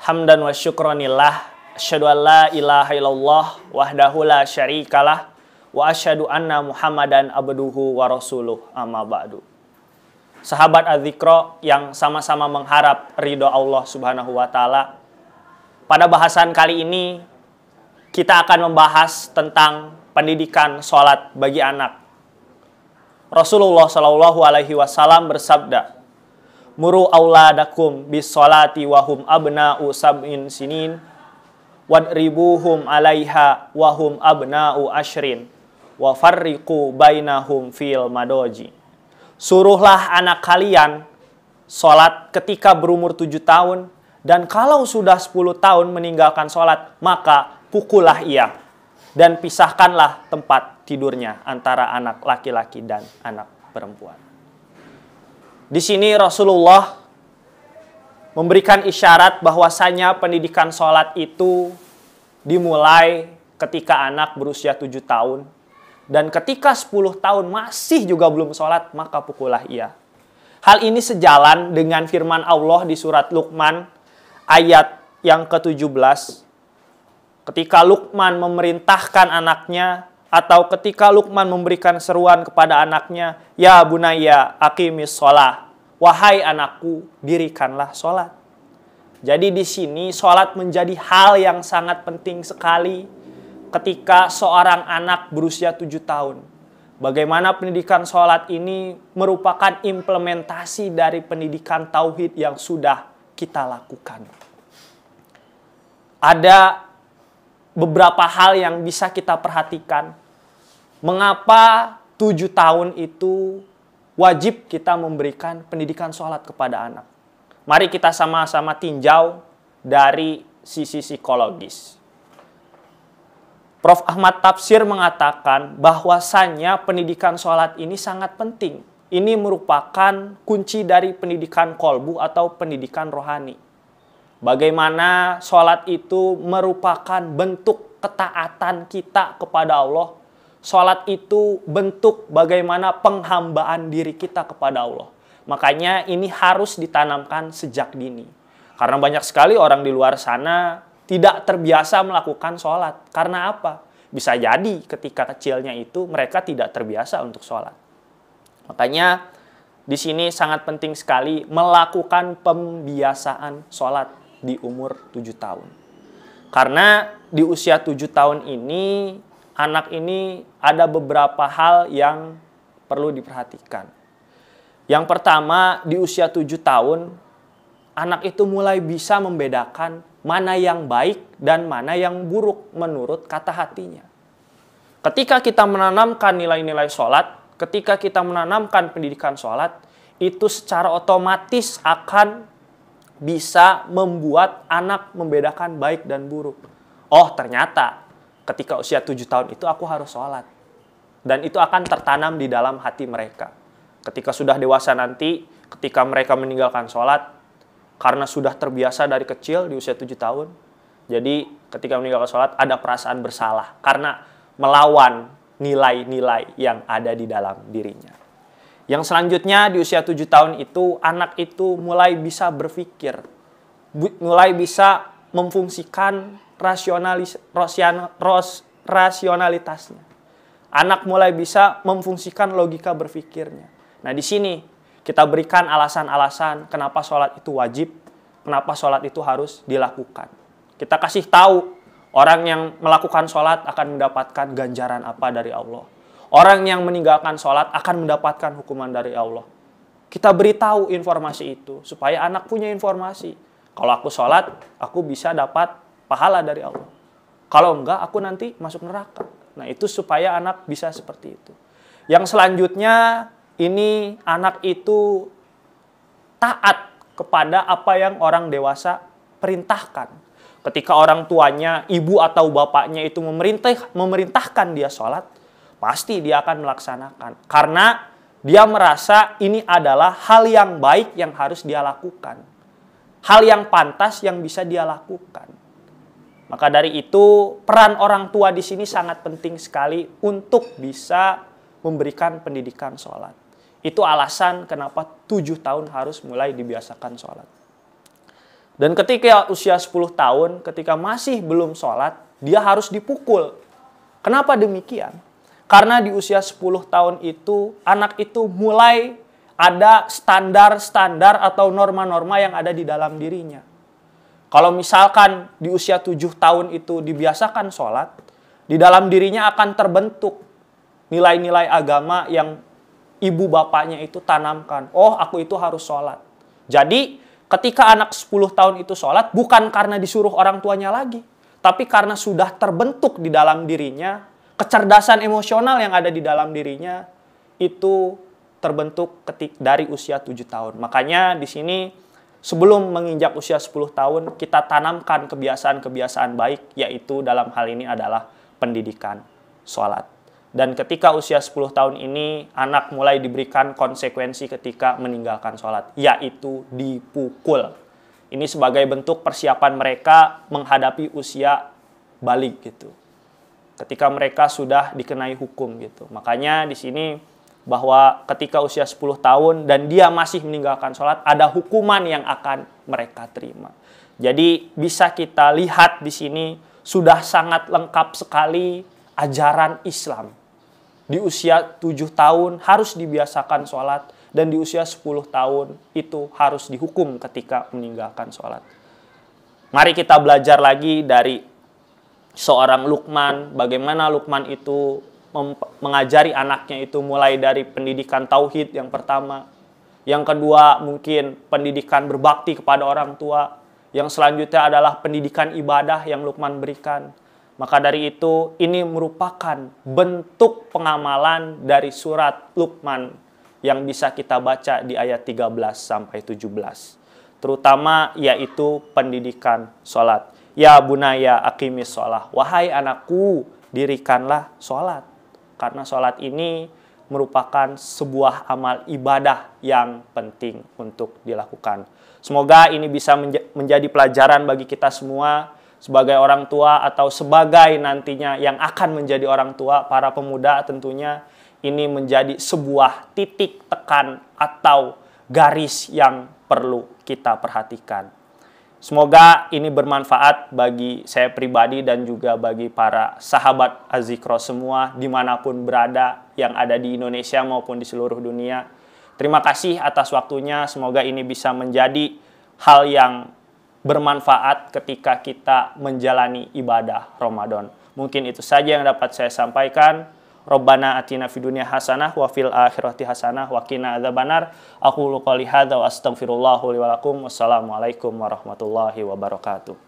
Hamdan wa syukronillah, asyhadu an la ilaha illallah wahdahu la syarikalah, wa asyhadu anna Muhammadan abduhu wa rasuluh, amma ba'du. Sahabat Adzikro yang sama-sama mengharap ridho Allah Subhanahu wa taala. Pada bahasan kali ini kita akan membahas tentang pendidikan sholat bagi anak. Rasulullah Shallallahu Alaihi Wasallam bersabda, "Muru auladakum bis sholati wahum abna'u sab'in sinin, wadribuhum alaiha wahum abna'u ashrin, wa farriqu bainahum fil madoji." Suruhlah anak kalian sholat ketika berumur 7 tahun, dan kalau sudah 10 tahun meninggalkan sholat, maka pukullah ia, dan pisahkanlah tempat tidurnya antara anak laki-laki dan anak perempuan. Di sini Rasulullah memberikan isyarat bahwasanya pendidikan sholat itu dimulai ketika anak berusia 7 tahun. Dan ketika 10 tahun masih juga belum sholat, maka pukullah ia. Hal ini sejalan dengan firman Allah di surat Luqman ayat yang ke-17. Ketika Luqman memerintahkan anaknya, atau ketika Luqman memberikan seruan kepada anaknya, "Ya bunayya aqimis sholah." Wahai anakku, dirikanlah sholat. Jadi di sini sholat menjadi hal yang sangat penting sekali ketika seorang anak berusia 7 tahun. Bagaimana pendidikan sholat ini merupakan implementasi dari pendidikan tauhid yang sudah kita lakukan. Ada beberapa hal yang bisa kita perhatikan. Mengapa 7 tahun itu wajib kita memberikan pendidikan sholat kepada anak? Mari kita sama-sama tinjau dari sisi psikologis. Prof. Ahmad Tafsir mengatakan bahwasannya pendidikan sholat ini sangat penting. Ini merupakan kunci dari pendidikan kolbu atau pendidikan rohani. Bagaimana sholat itu merupakan bentuk ketaatan kita kepada Allah. Sholat itu bentuk bagaimana penghambaan diri kita kepada Allah. Makanya ini harus ditanamkan sejak dini. Karena banyak sekali orang di luar sana tidak terbiasa melakukan sholat. Karena apa? Bisa jadi ketika kecilnya itu mereka tidak terbiasa untuk sholat. Makanya di sini sangat penting sekali melakukan pembiasaan sholat di umur 7 tahun. Karena di usia 7 tahun ini, anak ini ada beberapa hal yang perlu diperhatikan. Yang pertama, di usia 7 tahun, anak itu mulai bisa membedakan mana yang baik dan mana yang buruk menurut kata hatinya. Ketika kita menanamkan nilai-nilai sholat, ketika kita menanamkan pendidikan sholat, itu secara otomatis akan bisa membuat anak membedakan baik dan buruk. Oh, ternyata ketika usia 7 tahun itu aku harus sholat. Dan itu akan tertanam di dalam hati mereka. Ketika sudah dewasa nanti, ketika mereka meninggalkan sholat, karena sudah terbiasa dari kecil di usia 7 tahun, jadi ketika meninggalkan sholat ada perasaan bersalah karena melawan nilai-nilai yang ada di dalam dirinya. Yang selanjutnya di usia 7 tahun itu, anak itu mulai bisa berpikir, mulai bisa memfungsikan rasionalitasnya. Anak mulai bisa memfungsikan logika berpikirnya. Nah, di sini kita berikan alasan-alasan kenapa sholat itu wajib, kenapa sholat itu harus dilakukan. Kita kasih tahu orang yang melakukan sholat akan mendapatkan ganjaran apa dari Allah. Orang yang meninggalkan sholat akan mendapatkan hukuman dari Allah. Kita beritahu informasi itu supaya anak punya informasi. Kalau aku sholat, aku bisa dapat pahala dari Allah. Kalau enggak, aku nanti masuk neraka. Nah, itu supaya anak bisa seperti itu. Yang selanjutnya, ini anak itu taat kepada apa yang orang dewasa perintahkan. Ketika orang tuanya, ibu atau bapaknya itu memerintahkan dia sholat, pasti dia akan melaksanakan. Karena dia merasa ini adalah hal yang baik yang harus dia lakukan. Hal yang pantas yang bisa dia lakukan. Maka dari itu, peran orang tua di sini sangat penting sekali untuk bisa memberikan pendidikan sholat. Itu alasan kenapa 7 tahun harus mulai dibiasakan sholat. Dan ketika usia 10 tahun, ketika masih belum sholat, dia harus dipukul. Kenapa demikian? Karena di usia 10 tahun itu, anak itu mulai ada standar-standar atau norma-norma yang ada di dalam dirinya. Kalau misalkan di usia 7 tahun itu dibiasakan sholat, di dalam dirinya akan terbentuk nilai-nilai agama yang ibu bapaknya itu tanamkan. Oh, aku itu harus sholat. Jadi, ketika anak 10 tahun itu sholat, bukan karena disuruh orang tuanya lagi, tapi karena sudah terbentuk di dalam dirinya, kecerdasan emosional yang ada di dalam dirinya, itu terbentuk dari usia 7 tahun. Makanya di sini, sebelum menginjak usia 10 tahun, kita tanamkan kebiasaan-kebiasaan baik, yaitu dalam hal ini adalah pendidikan sholat. Dan ketika usia 10 tahun ini, anak mulai diberikan konsekuensi ketika meninggalkan sholat, yaitu dipukul. Ini sebagai bentuk persiapan mereka menghadapi usia balik gitu. Ketika mereka sudah dikenai hukum gitu. Makanya di sini bahwa ketika usia 10 tahun dan dia masih meninggalkan sholat, ada hukuman yang akan mereka terima. Jadi bisa kita lihat di sini sudah sangat lengkap sekali ajaran Islam. Di usia 7 tahun harus dibiasakan sholat, dan di usia 10 tahun itu harus dihukum ketika meninggalkan sholat. Mari kita belajar lagi dari seorang Luqman, bagaimana Luqman itu mengajari anaknya itu mulai dari pendidikan tauhid yang pertama. Yang kedua mungkin pendidikan berbakti kepada orang tua. Yang selanjutnya adalah pendidikan ibadah yang Luqman berikan. Maka dari itu, ini merupakan bentuk pengamalan dari surat Luqman yang bisa kita baca di ayat 13 sampai 17. Terutama yaitu pendidikan sholat. Ya bunaya aqimis sholah. Wahai anakku, dirikanlah sholat. Karena sholat ini merupakan sebuah amal ibadah yang penting untuk dilakukan. Semoga ini bisa menjadi pelajaran bagi kita semua, sebagai orang tua atau sebagai nantinya yang akan menjadi orang tua, para pemuda tentunya ini menjadi sebuah titik tekan atau garis yang perlu kita perhatikan. Semoga ini bermanfaat bagi saya pribadi dan juga bagi para sahabat Az-Zikro semua dimanapun berada yang ada di Indonesia maupun di seluruh dunia. Terima kasih atas waktunya, semoga ini bisa menjadi hal yang bermanfaat ketika kita menjalani ibadah Ramadan. Mungkin itu saja yang dapat saya sampaikan. Rabbana atina fid dunya hasanah wa fil akhirati hasanah wa qina adzabannar. Aqulu qouli hadza wa astaghfirullah li wa lakum. Wassalamualaikum warahmatullahi wabarakatuh.